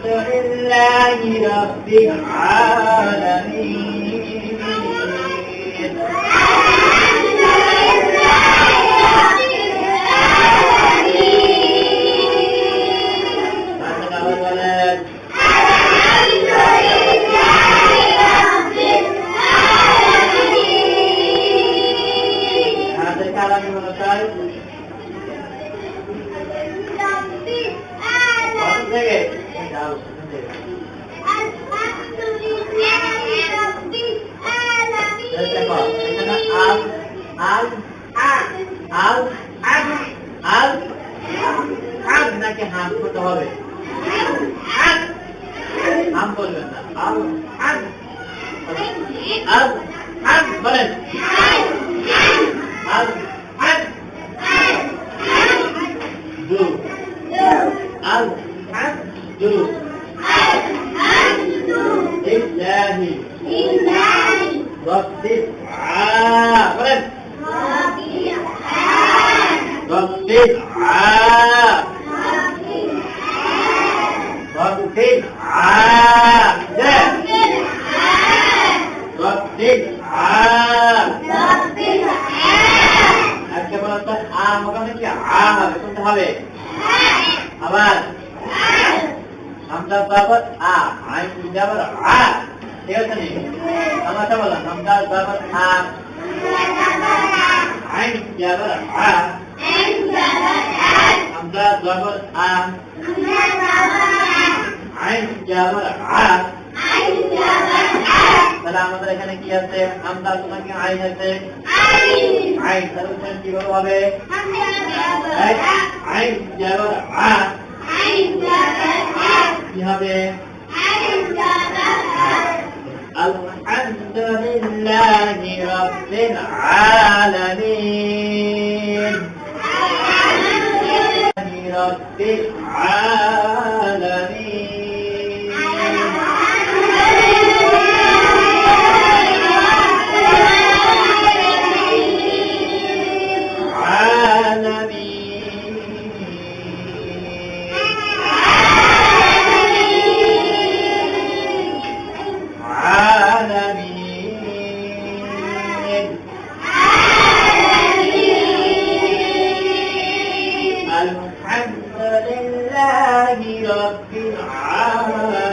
لله رب العالمين নাকি হাত করতে হবে আম বলবেন না বলেন আবার হামজা বাবার আ আইন জাবার আ ঠিক আছে নি আমারটা বলা হামজা বাবার আ আইন জাবার আ হামজা বাবার আ আইন জাবার আ তাহলে আমাদের এখানে কি আছে হামজা তোমাকে আইন আছে আইন তাহলে কিভাবে হবে আইন জাবার আ কি হবে আলহামদুলিল্লাহি রাব্বিল আলামিন রাব্বিল আলামিন الحمد لله رب العالمين